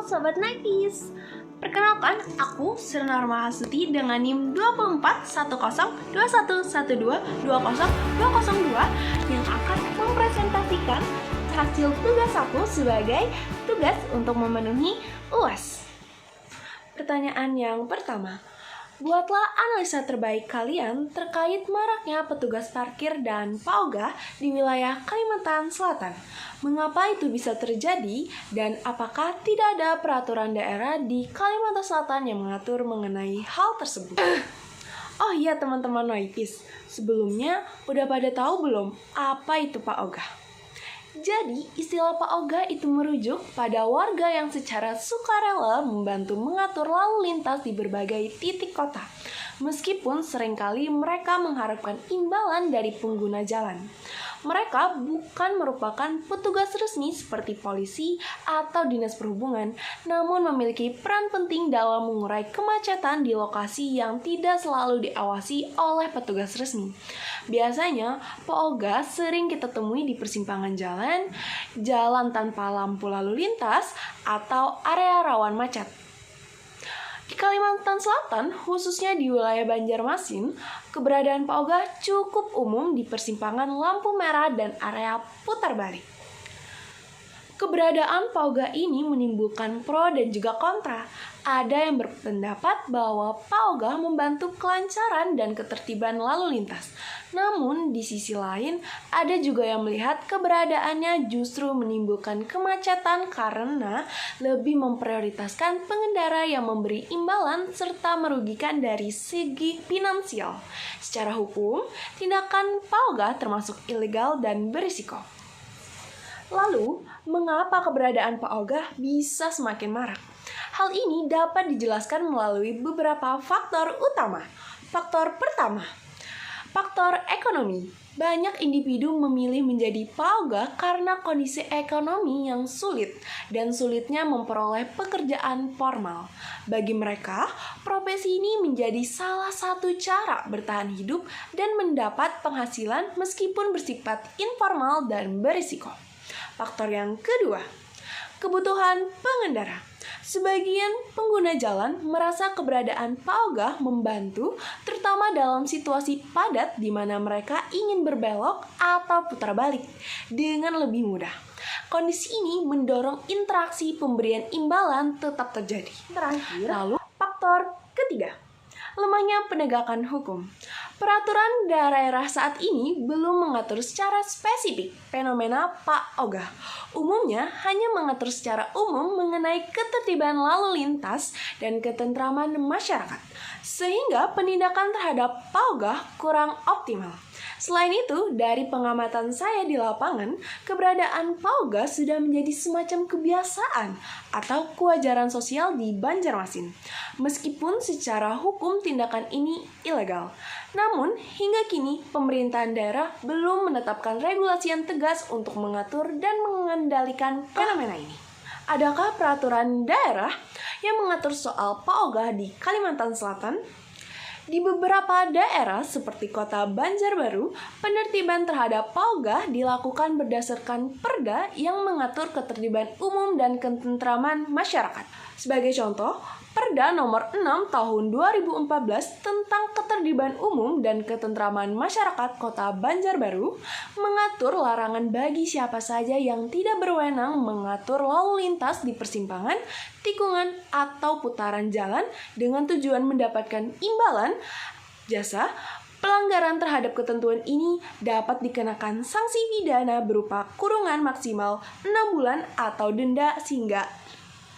Halo Sobat Nighties. Perkenalkan, aku Sirnar Mahasuti dengan NIM 24102112020202 yang akan mempresentasikan hasil tugas aku sebagai tugas untuk memenuhi UAS. Pertanyaan yang pertama, buatlah analisa terbaik kalian terkait maraknya petugas parkir dan PAOGA di wilayah Kalimantan Selatan. Mengapa itu bisa terjadi dan apakah tidak ada peraturan daerah di Kalimantan Selatan yang mengatur mengenai hal tersebut? Oh iya teman-teman Noitis, sebelumnya udah pada tahu belum apa itu PAOGA? Jadi, istilah PAOGA itu merujuk pada warga yang secara sukarela membantu mengatur lalu lintas di berbagai titik kota. Meskipun seringkali mereka mengharapkan imbalan dari pengguna jalan. Mereka bukan merupakan petugas resmi seperti polisi atau dinas perhubungan, namun memiliki peran penting dalam mengurai kemacetan di lokasi yang tidak selalu diawasi oleh petugas resmi. Biasanya, PAOGA sering kita temui di persimpangan jalan, jalan tanpa lampu lalu lintas, atau area rawan macet. Di Kalimantan Selatan, khususnya di wilayah Banjarmasin, keberadaan PAOGA cukup umum di persimpangan lampu merah dan area putar balik. Keberadaan PAOGA ini menimbulkan pro dan juga kontra. Ada yang berpendapat bahwa PAOGA membantu kelancaran dan ketertiban lalu lintas. Namun, di sisi lain, ada juga yang melihat keberadaannya justru menimbulkan kemacetan karena lebih memprioritaskan pengendara yang memberi imbalan serta merugikan dari segi finansial. Secara hukum, tindakan PAOGA termasuk ilegal dan berisiko. Lalu, mengapa keberadaan PAOGA bisa semakin marak? Hal ini dapat dijelaskan melalui beberapa faktor utama. Faktor pertama, faktor ekonomi. Banyak individu memilih menjadi PAOGA karena kondisi ekonomi yang sulit dan sulitnya memperoleh pekerjaan formal. Bagi mereka, profesi ini menjadi salah satu cara bertahan hidup dan mendapat penghasilan meskipun bersifat informal dan berisiko. Faktor yang kedua, kebutuhan pengendara. Sebagian pengguna jalan merasa keberadaan PAOGA membantu, terutama dalam situasi padat di mana mereka ingin berbelok atau putar balik dengan lebih mudah. Kondisi ini mendorong interaksi pemberian imbalan tetap terjadi. Terakhir, lalu faktor ketiga, lemahnya penegakan hukum. Peraturan daerah saat ini belum mengatur secara spesifik fenomena PAOGA. Umumnya hanya mengatur secara umum mengenai ketertiban lalu lintas dan ketentraman masyarakat, sehingga penindakan terhadap PAOGA kurang optimal. Selain itu, dari pengamatan saya di lapangan, keberadaan PAOGA sudah menjadi semacam kebiasaan atau kewajaran sosial di Banjarmasin. Meskipun secara hukum tindakan ini ilegal. Namun, hingga kini pemerintahan daerah belum menetapkan regulasi yang tegas untuk mengatur dan mengendalikan fenomena ini. Adakah peraturan daerah yang mengatur soal PAOGA di Kalimantan Selatan? Di beberapa daerah seperti kota Banjarbaru, penertiban terhadap PAOGA dilakukan berdasarkan perda yang mengatur ketertiban umum dan ketentraman masyarakat. Sebagai contoh, Perda nomor 6 tahun 2014 tentang ketertiban umum dan ketentraman masyarakat kota Banjarbaru mengatur larangan bagi siapa saja yang tidak berwenang mengatur lalu lintas di persimpangan, tikungan, atau putaran jalan dengan tujuan mendapatkan imbalan jasa. Pelanggaran terhadap ketentuan ini dapat dikenakan sanksi pidana berupa kurungan maksimal 6 bulan atau denda hingga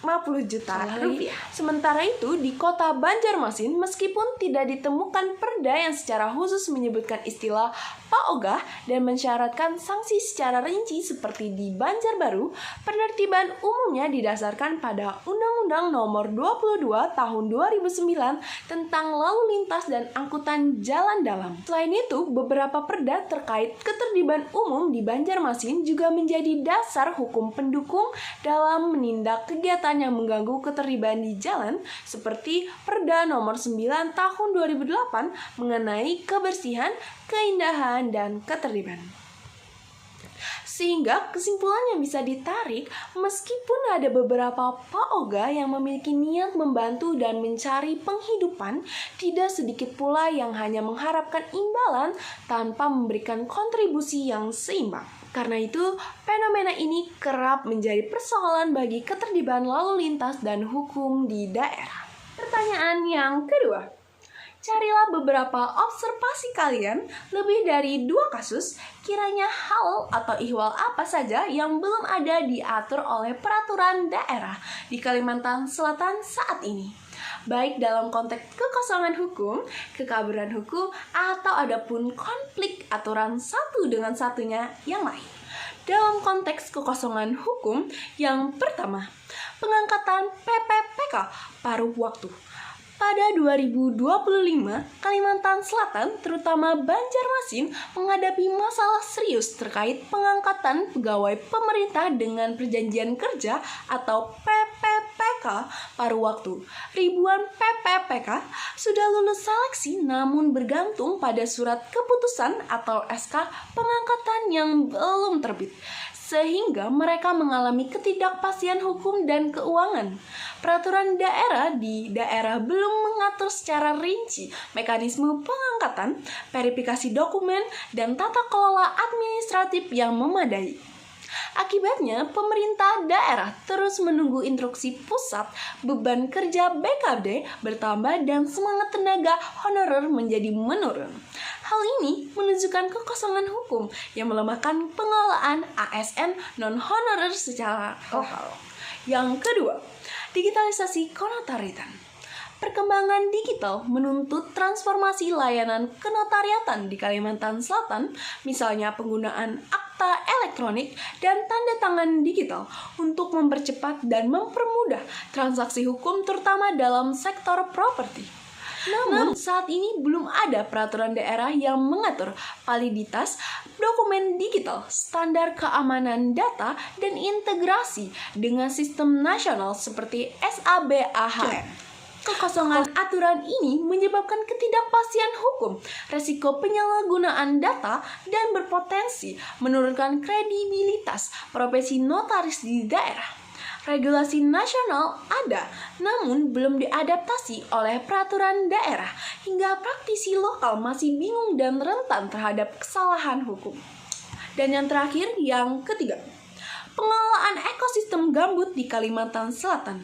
50 juta rupiah. Sementara itu, di kota Banjarmasin, meskipun tidak ditemukan perda yang secara khusus menyebutkan istilah PAOGA dan mensyaratkan sanksi secara rinci seperti di Banjarbaru, penertiban umumnya didasarkan pada Undang-Undang Nomor 22 Tahun 2009 tentang Lalu Lintas dan Angkutan Jalan Dalam. Selain itu, beberapa perda terkait ketertiban umum di Banjarmasin juga menjadi dasar hukum pendukung dalam menindak kegiatan yang mengganggu ketertiban di jalan seperti Perda Nomor 9 Tahun 2008 mengenai kebersihan, keindahan, dan ketertiban. Sehingga kesimpulannya bisa ditarik, meskipun ada beberapa PAOGA yang memiliki niat membantu dan mencari penghidupan, tidak sedikit pula yang hanya mengharapkan imbalan tanpa memberikan kontribusi yang seimbang. Karena itu, fenomena ini kerap menjadi persoalan bagi ketertiban lalu lintas dan hukum di daerah. Pertanyaan yang kedua, carilah beberapa observasi kalian lebih dari 2 kasus, kiranya hal atau ihwal apa saja yang belum ada diatur oleh peraturan daerah di Kalimantan Selatan saat ini. Baik dalam konteks kekosongan hukum, kekabaran hukum, atau adapun konflik aturan satu dengan satunya yang lain. Dalam konteks kekosongan hukum, yang pertama, pengangkatan PPPK paruh waktu. Pada 2025, Kalimantan Selatan, terutama Banjarmasin, menghadapi masalah serius terkait pengangkatan pegawai pemerintah dengan perjanjian kerja atau PPPK paruh waktu. Ribuan PPPK sudah lulus seleksi namun bergantung pada surat keputusan atau SK pengangkatan yang belum terbit, sehingga mereka mengalami ketidakpastian hukum dan keuangan. Peraturan daerah di daerah belum mengatur secara rinci mekanisme pengangkatan, verifikasi dokumen, dan tata kelola administratif yang memadai. Akibatnya, pemerintah daerah terus menunggu instruksi pusat, beban kerja BKD bertambah, dan semangat tenaga honorer menjadi menurun. Hal ini menunjukkan kekosongan hukum yang melemahkan pengelolaan ASN non-honorer secara lokal. Yang kedua, digitalisasi kenotariatan. Perkembangan digital menuntut transformasi layanan kenotariatan di Kalimantan Selatan, misalnya penggunaan akta elektronik dan tanda tangan digital untuk mempercepat dan mempermudah transaksi hukum terutama dalam sektor properti. Namun, saat ini belum ada peraturan daerah yang mengatur validitas dokumen digital, standar keamanan data, dan integrasi dengan sistem nasional seperti SABAHN. Kekosongan aturan ini menyebabkan ketidakpastian hukum, resiko penyalahgunaan data, dan berpotensi menurunkan kredibilitas profesi notaris di daerah. Regulasi nasional ada, namun belum diadaptasi oleh peraturan daerah, hingga praktisi lokal masih bingung dan rentan terhadap kesalahan hukum. Dan yang terakhir, yang ketiga, pengelolaan ekosistem gambut di Kalimantan Selatan.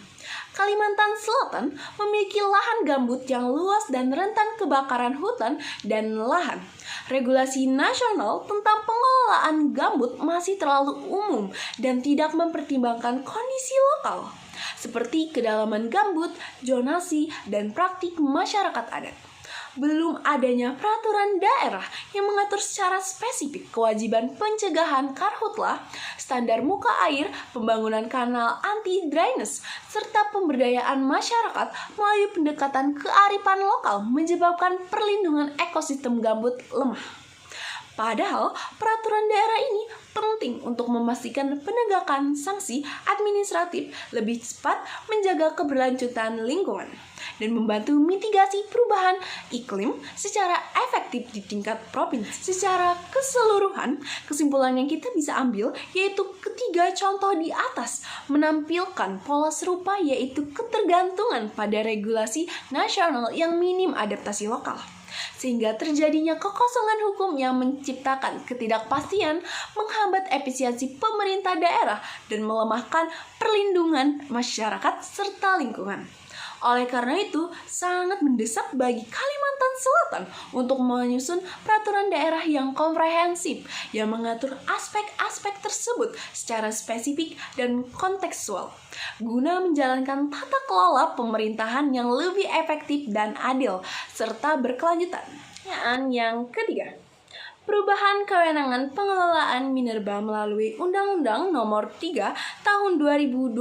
Kalimantan Selatan memiliki lahan gambut yang luas dan rentan kebakaran hutan dan lahan. Regulasi nasional tentang pengelolaan gambut masih terlalu umum dan tidak mempertimbangkan kondisi lokal, seperti kedalaman gambut, zonasi, dan praktik masyarakat adat. Belum adanya peraturan daerah yang mengatur secara spesifik kewajiban pencegahan karhutlah, standar muka air, pembangunan kanal anti-drainase, serta pemberdayaan masyarakat melalui pendekatan kearifan lokal menyebabkan perlindungan ekosistem gambut lemah. Padahal, peraturan daerah ini penting untuk memastikan penegakan sanksi administratif lebih cepat, menjaga keberlanjutan lingkungan, dan membantu mitigasi perubahan iklim secara efektif di tingkat provinsi. Secara keseluruhan, kesimpulan yang kita bisa ambil yaitu ketiga contoh di atas menampilkan pola serupa, yaitu ketergantungan pada regulasi nasional yang minim adaptasi lokal, sehingga terjadinya kekosongan hukum yang menciptakan ketidakpastian, menghambat efisiensi pemerintah daerah, dan melemahkan perlindungan masyarakat serta lingkungan. Oleh karena itu, sangat mendesak bagi Kalimantan Selatan untuk menyusun peraturan daerah yang komprehensif yang mengatur aspek-aspek tersebut secara spesifik dan kontekstual, guna menjalankan tata kelola pemerintahan yang lebih efektif dan adil, serta berkelanjutan. Yang ketiga, perubahan kewenangan pengelolaan minerba melalui Undang-Undang Nomor 3 Tahun 2020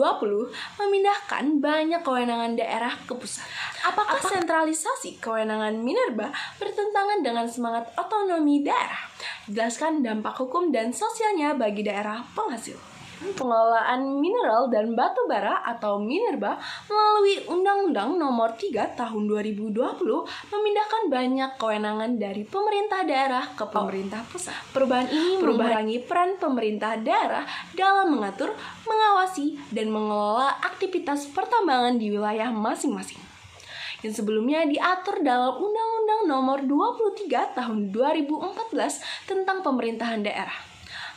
memindahkan banyak kewenangan daerah ke pusat. Apakah sentralisasi kewenangan minerba bertentangan dengan semangat otonomi daerah? Jelaskan dampak hukum dan sosialnya bagi daerah penghasil. Pengelolaan Mineral dan Batu Bara atau Minerba melalui Undang-Undang Nomor 3 Tahun 2020 memindahkan banyak kewenangan dari pemerintah daerah ke pemerintah pusat. Perubahan ini mengurangi peran pemerintah daerah dalam mengatur, mengawasi, dan mengelola aktivitas pertambangan di wilayah masing-masing yang sebelumnya diatur dalam Undang-Undang Nomor 23 Tahun 2014 tentang pemerintahan daerah.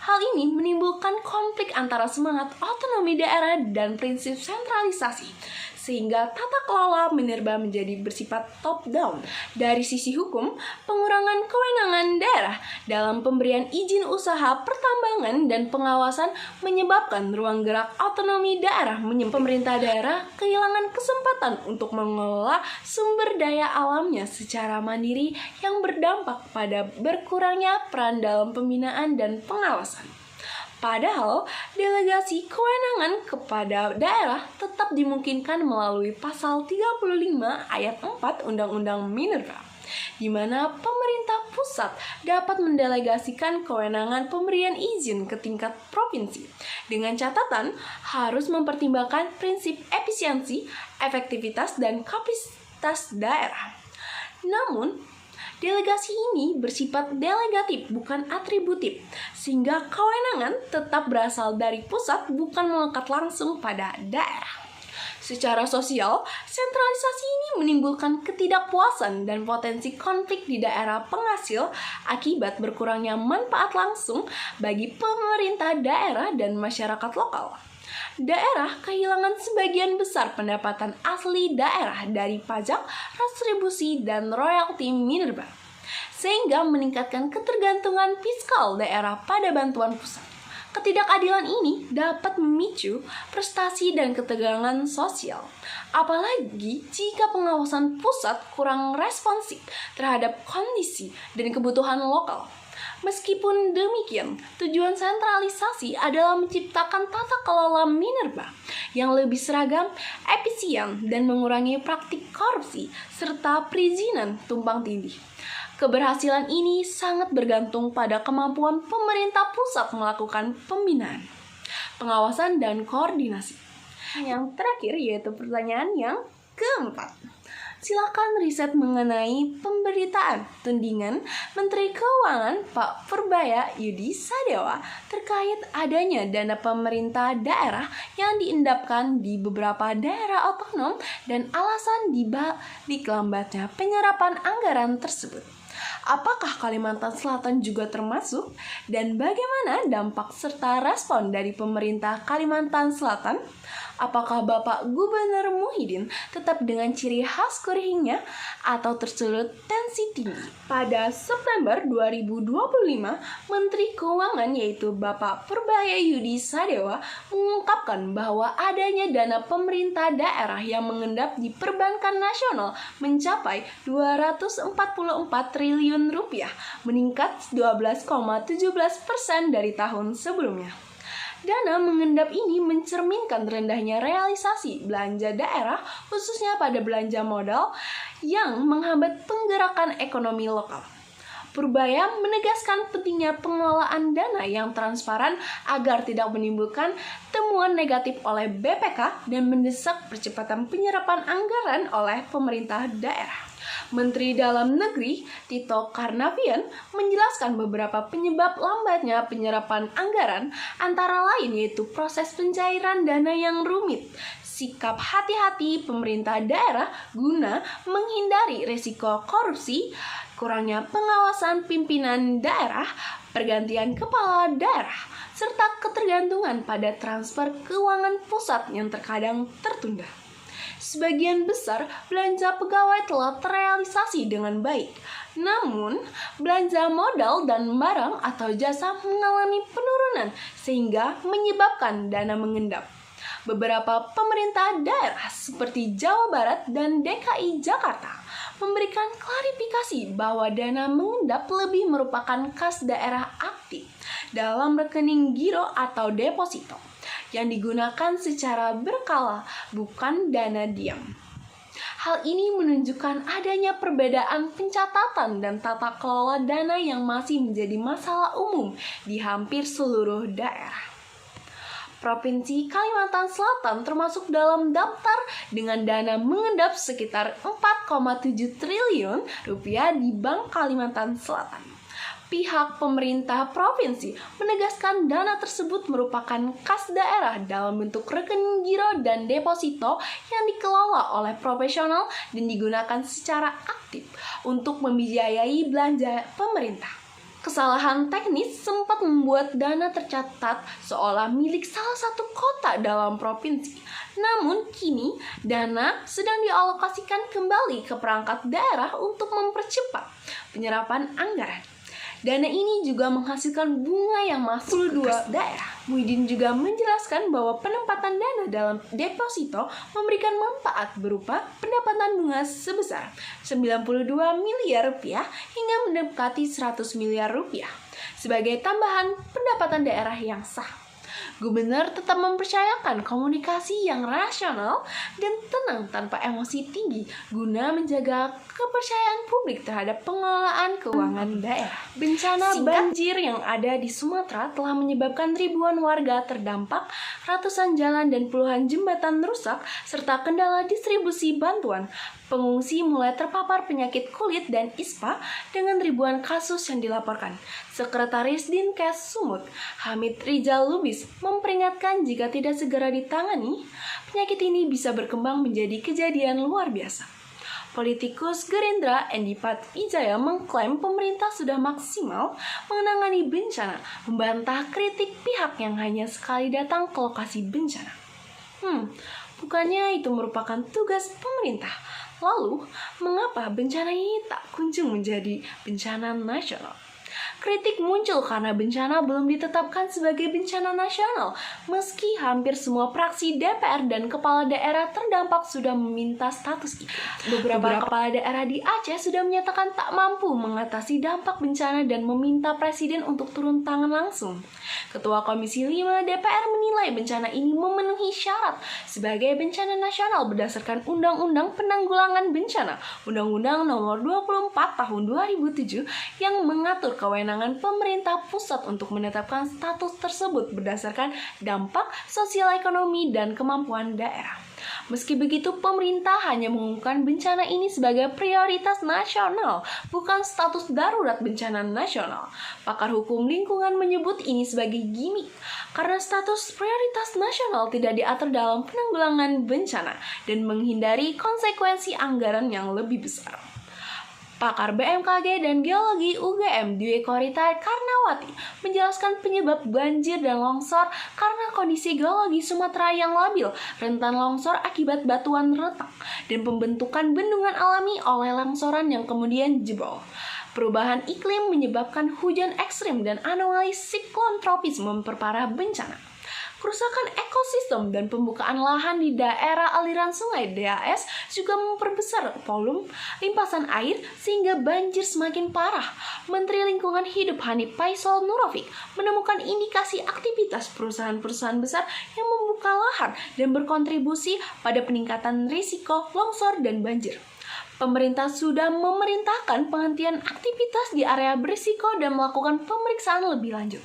Hal ini menimbulkan konflik antara semangat otonomi daerah dan prinsip sentralisasi, sehingga tata kelola Minerba menjadi bersifat top-down. Dari sisi hukum, pengurangan kewenangan daerah dalam pemberian izin usaha pertambangan dan pengawasan menyebabkan ruang gerak otonomi daerah pemerintah daerah kehilangan kesempatan untuk mengelola sumber daya alamnya secara mandiri yang berdampak pada berkurangnya peran dalam pembinaan dan pengawasan. Padahal, delegasi kewenangan kepada daerah tetap dimungkinkan melalui pasal 35 ayat 4 Undang-Undang Minerba, di mana pemerintah pusat dapat mendelegasikan kewenangan pemberian izin ke tingkat provinsi, dengan catatan harus mempertimbangkan prinsip efisiensi, efektivitas, dan kapasitas daerah. Namun, delegasi ini bersifat delegatif, bukan atributif, sehingga kewenangan tetap berasal dari pusat, bukan melekat langsung pada daerah. Secara sosial, sentralisasi ini menimbulkan ketidakpuasan dan potensi konflik di daerah penghasil akibat berkurangnya manfaat langsung bagi pemerintah daerah dan masyarakat lokal. Daerah kehilangan sebagian besar pendapatan asli daerah dari pajak, retribusi, dan royalti Minerba, sehingga meningkatkan ketergantungan fiskal daerah pada bantuan pusat. Ketidakadilan ini dapat memicu frustasi dan ketegangan sosial, apalagi jika pengawasan pusat kurang responsif terhadap kondisi dan kebutuhan lokal. Meskipun demikian, tujuan sentralisasi adalah menciptakan tata kelola Minerba yang lebih seragam, efisien, dan mengurangi praktik korupsi serta perizinan tumpang tindih. Keberhasilan ini sangat bergantung pada kemampuan pemerintah pusat melakukan pembinaan, pengawasan, dan koordinasi. Yang terakhir yaitu pertanyaan yang keempat. Silakan riset mengenai pemberitaan tudingan Menteri Keuangan Pak Purbaya Yudi Sadewa terkait adanya dana pemerintah daerah yang diendapkan di beberapa daerah otonom dan alasan dibalik lambatnya penyerapan anggaran tersebut. Apakah Kalimantan Selatan juga termasuk? Dan bagaimana dampak serta respon dari pemerintah Kalimantan Selatan? Apakah Bapak Gubernur Muhyiddin tetap dengan ciri khas kurihnya atau tersulut tensi tinggi? Pada September 2025, Menteri Keuangan yaitu Bapak Purbaya Yudi Sadewa mengungkapkan bahwa adanya dana pemerintah daerah yang mengendap di perbankan nasional mencapai 244 triliun rupiah, meningkat 12,17% dari tahun sebelumnya. Dana mengendap ini mencerminkan rendahnya realisasi belanja daerah, khususnya pada belanja modal yang menghambat penggerakan ekonomi lokal. Purbaya menegaskan pentingnya pengelolaan dana yang transparan agar tidak menimbulkan temuan negatif oleh BPK dan mendesak percepatan penyerapan anggaran oleh pemerintah daerah. Menteri Dalam Negeri Tito Karnavian menjelaskan beberapa penyebab lambatnya penyerapan anggaran, antara lain yaitu proses pencairan dana yang rumit, sikap hati-hati pemerintah daerah guna menghindari risiko korupsi, kurangnya pengawasan pimpinan daerah, pergantian kepala daerah, serta ketergantungan pada transfer keuangan pusat yang terkadang tertunda. Sebagian besar belanja pegawai telah terrealisasi dengan baik. Namun, belanja modal dan barang atau jasa mengalami penurunan sehingga menyebabkan dana mengendap. Beberapa pemerintah daerah seperti Jawa Barat dan DKI Jakarta memberikan klarifikasi bahwa dana mengendap lebih merupakan kas daerah aktif dalam rekening giro atau deposito yang digunakan secara berkala, bukan dana diam. Hal ini menunjukkan adanya perbedaan pencatatan dan tata kelola dana yang masih menjadi masalah umum di hampir seluruh daerah. Provinsi Kalimantan Selatan termasuk dalam daftar dengan dana mengendap sekitar 4,7 triliun rupiah di Bank Kalimantan Selatan. Pihak pemerintah provinsi menegaskan dana tersebut merupakan kas daerah dalam bentuk rekening giro dan deposito yang dikelola oleh profesional dan digunakan secara aktif untuk membiayai belanja pemerintah. Kesalahan teknis sempat membuat dana tercatat seolah milik salah satu kota dalam provinsi. Namun kini dana sedang dialokasikan kembali ke perangkat daerah untuk mempercepat penyerapan anggaran. Dana ini juga menghasilkan bunga yang masuk ke kas daerah. Muhyiddin juga menjelaskan bahwa penempatan dana dalam deposito memberikan manfaat berupa pendapatan bunga sebesar 92 miliar rupiah hingga mendekati 100 miliar rupiah sebagai tambahan pendapatan daerah yang sah. Gubernur tetap mempercayakan komunikasi yang rasional dan tenang tanpa emosi tinggi guna menjaga kepercayaan publik terhadap pengelolaan keuangan daerah. Bencana banjir yang ada di Sumatera telah menyebabkan ribuan warga terdampak, ratusan jalan dan puluhan jembatan rusak, serta kendala distribusi bantuan. Pengungsi mulai terpapar penyakit kulit dan ispa dengan ribuan kasus yang dilaporkan. Sekretaris Dinkes Sumut, Hamid Rizal Lubis, memperingatkan jika tidak segera ditangani, penyakit ini bisa berkembang menjadi kejadian luar biasa. Politikus Gerindra Endi Patijaya mengklaim pemerintah sudah maksimal menangani bencana, membantah kritik pihak yang hanya sekali datang ke lokasi bencana. Bukannya itu merupakan tugas pemerintah? Lalu, mengapa bencana ini tak kunjung menjadi bencana nasional? Kritik muncul karena bencana belum ditetapkan sebagai bencana nasional, meski hampir semua fraksi DPR dan kepala daerah terdampak sudah meminta status itu. Beberapa kepala daerah di Aceh sudah menyatakan tak mampu mengatasi dampak bencana dan meminta presiden untuk turun tangan langsung. Ketua Komisi 5 DPR menilai bencana ini memenuhi syarat sebagai bencana nasional berdasarkan Undang-Undang Penanggulangan Bencana, Undang-Undang Nomor 24 Tahun 2007 yang mengatur kewenangan pemerintah pusat untuk menetapkan status tersebut berdasarkan dampak sosial ekonomi dan kemampuan daerah. Meski begitu, pemerintah hanya mengumumkan bencana ini sebagai prioritas nasional, bukan status darurat bencana nasional. Pakar hukum lingkungan menyebut ini sebagai gimmick, karena status prioritas nasional tidak diatur dalam penanggulangan bencana dan menghindari konsekuensi anggaran yang lebih besar. Pakar BMKG dan Geologi UGM Dwi Korita Karnawati menjelaskan penyebab banjir dan longsor karena kondisi geologi Sumatera yang labil, rentan longsor akibat batuan retak, dan pembentukan bendungan alami oleh longsoran yang kemudian jebol. Perubahan iklim menyebabkan hujan ekstrim dan anomali siklon tropis memperparah bencana. Kerusakan ekosistem dan pembukaan lahan di daerah aliran sungai DAS juga memperbesar volume limpasan air sehingga banjir semakin parah. Menteri Lingkungan Hidup Hanif Faisal Nurrafiq menemukan indikasi aktivitas perusahaan-perusahaan besar yang membuka lahan dan berkontribusi pada peningkatan risiko longsor dan banjir. Pemerintah sudah memerintahkan penghentian aktivitas di area berisiko dan melakukan pemeriksaan lebih lanjut.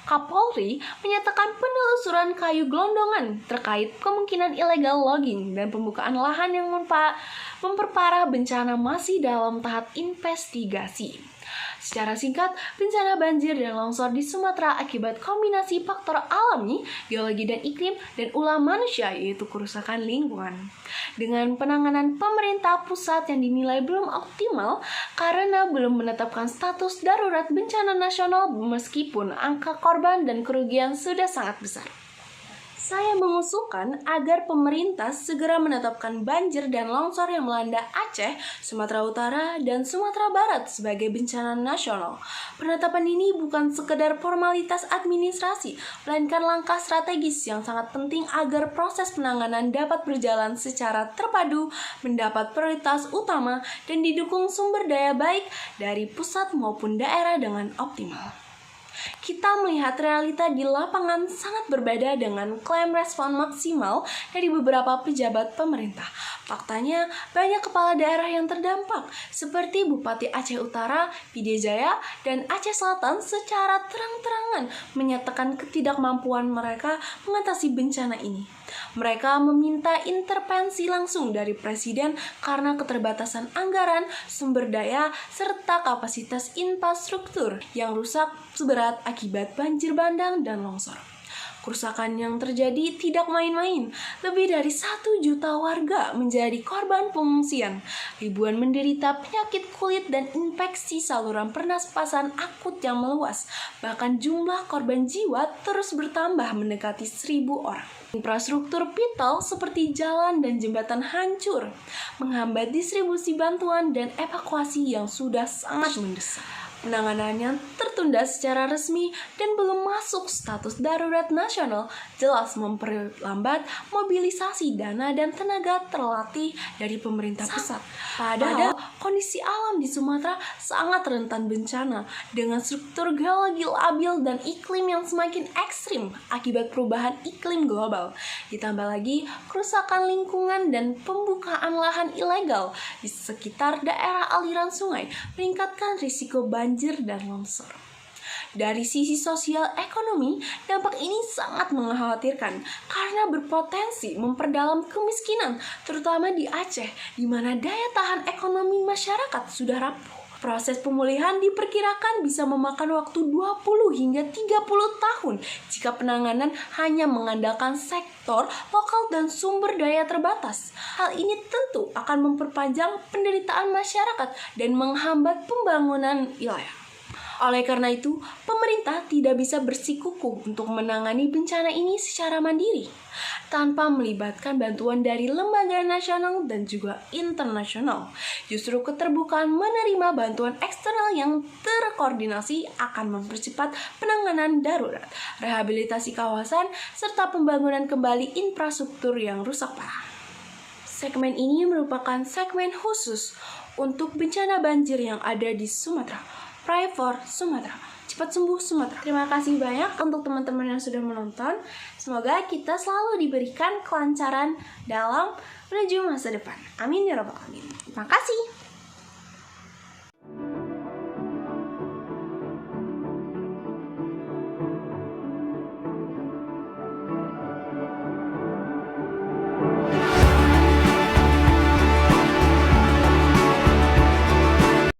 Kapolri menyatakan penelusuran kayu gelondongan terkait kemungkinan illegal logging dan pembukaan lahan yang memperparah bencana masih dalam tahap investigasi. Secara singkat, bencana banjir dan longsor di Sumatera akibat kombinasi faktor alami, geologi dan iklim, dan ulah manusia yaitu kerusakan lingkungan. Dengan penanganan pemerintah pusat yang dinilai belum optimal karena belum menetapkan status darurat bencana nasional meskipun angka korban dan kerugian sudah sangat besar. Saya mengusulkan agar pemerintah segera menetapkan banjir dan longsor yang melanda Aceh, Sumatera Utara, dan Sumatera Barat sebagai bencana nasional. Penetapan ini bukan sekedar formalitas administrasi, melainkan langkah strategis yang sangat penting agar proses penanganan dapat berjalan secara terpadu, mendapat prioritas utama, dan didukung sumber daya baik dari pusat maupun daerah dengan optimal. Kita melihat realita di lapangan sangat berbeda dengan klaim respon maksimal dari beberapa pejabat pemerintah. Faktanya, banyak kepala daerah yang terdampak, seperti Bupati Aceh Utara, Pidijaya, dan Aceh Selatan secara terang-terangan menyatakan ketidakmampuan mereka mengatasi bencana ini. Mereka meminta intervensi langsung dari Presiden karena keterbatasan anggaran, sumber daya, serta kapasitas infrastruktur yang rusak seberat akibat banjir bandang dan longsor. Kerusakan yang terjadi tidak main-main. Lebih dari 1 juta warga menjadi korban pengungsian. Ribuan menderita penyakit kulit dan infeksi saluran pernapasan akut yang meluas. Bahkan jumlah korban jiwa terus bertambah mendekati 1.000 orang. Infrastruktur vital seperti jalan dan jembatan hancur, menghambat distribusi bantuan dan evakuasi yang sudah sangat mendesak. Penanganannya tertunda secara resmi dan belum masuk status darurat nasional, jelas memperlambat mobilisasi dana dan tenaga terlatih dari pemerintah pusat. Padahal kondisi alam di Sumatera sangat rentan bencana dengan struktur geologi labil dan iklim yang semakin ekstrim akibat perubahan iklim global. Ditambah lagi kerusakan lingkungan dan pembukaan lahan ilegal di sekitar daerah aliran sungai meningkatkan risiko banjir dan longsor. Dari sisi sosial ekonomi, dampak ini sangat mengkhawatirkan karena berpotensi memperdalam kemiskinan, terutama di Aceh, di mana daya tahan ekonomi masyarakat sudah rapuh. Proses pemulihan diperkirakan bisa memakan waktu 20 hingga 30 tahun jika penanganan hanya mengandalkan sektor lokal dan sumber daya terbatas. Hal ini tentu akan memperpanjang penderitaan masyarakat dan menghambat pembangunan wilayah. Oleh karena itu, pemerintah tidak bisa bersikukuh untuk menangani bencana ini secara mandiri tanpa melibatkan bantuan dari lembaga nasional dan juga internasional. Justru keterbukaan menerima bantuan eksternal yang terkoordinasi akan mempercepat penanganan darurat, rehabilitasi kawasan, serta pembangunan kembali infrastruktur yang rusak parah. Segmen ini merupakan segmen khusus untuk bencana banjir yang ada di Sumatera. Pray for Sumatera. Cepat sembuh Sumatera. Terima kasih banyak untuk teman-teman yang sudah menonton. Semoga kita selalu diberikan kelancaran dalam menuju masa depan. Amin ya rabbal alamin. Terima kasih.